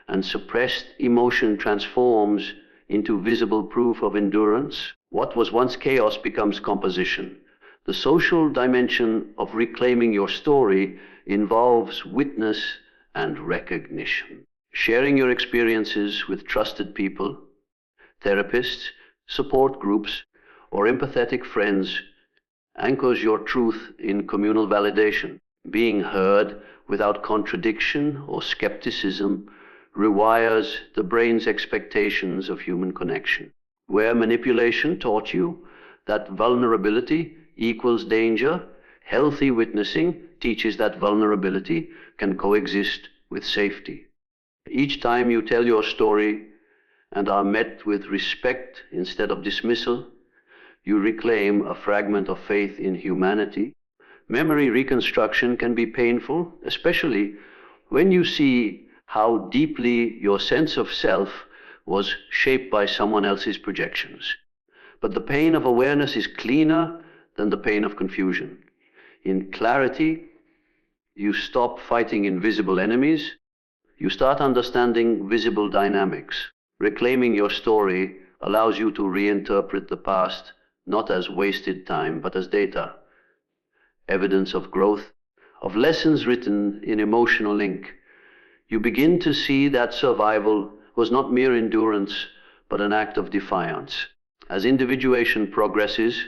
and suppressed emotion transforms into visible proof of endurance. What was once chaos becomes composition. The social dimension of reclaiming your story involves witness and recognition. Sharing your experiences with trusted people, therapists, support groups, or empathetic friends anchors your truth in communal validation. Being heard without contradiction or skepticism rewires the brain's expectations of human connection. Where manipulation taught you that vulnerability equals danger, healthy witnessing teaches that vulnerability can coexist with safety. Each time you tell your story and are met with respect instead of dismissal, you reclaim a fragment of faith in humanity. Memory reconstruction can be painful, especially when you see how deeply your sense of self was shaped by someone else's projections. But the pain of awareness is cleaner than the pain of confusion. In clarity, you stop fighting invisible enemies. You start understanding visible dynamics. Reclaiming your story allows you to reinterpret the past not as wasted time, but as data, evidence of growth, of lessons written in emotional ink. You begin to see that survival was not mere endurance, but an act of defiance. As individuation progresses,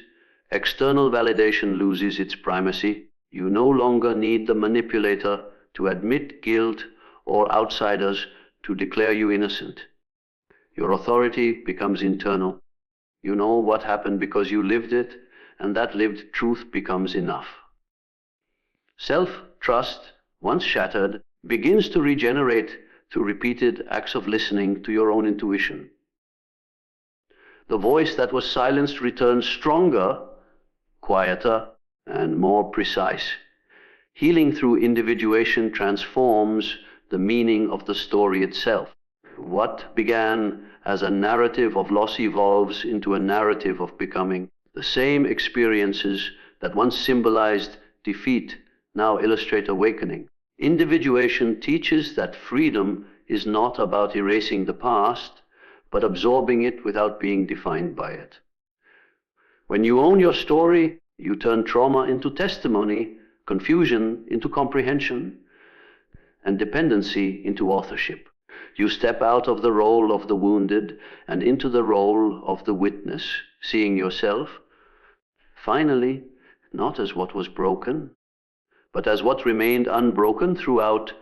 external validation loses its primacy. You no longer need the manipulator to admit guilt or outsiders to declare you innocent. Your authority becomes internal. You know what happened because you lived it, and that lived truth becomes enough. Self-trust, once shattered, begins to regenerate through repeated acts of listening to your own intuition. The voice that was silenced returns stronger, quieter, and more precise. Healing through individuation transforms the meaning of the story itself. What began as a narrative of loss evolves into a narrative of becoming. The same experiences that once symbolized defeat now illustrate awakening. Individuation teaches that freedom is not about erasing the past, but absorbing it without being defined by it. When you own your story, you turn trauma into testimony, confusion into comprehension, and dependency into authorship. You step out of the role of the wounded and into the role of the witness, seeing yourself, finally, not as what was broken, but as what remained unbroken throughout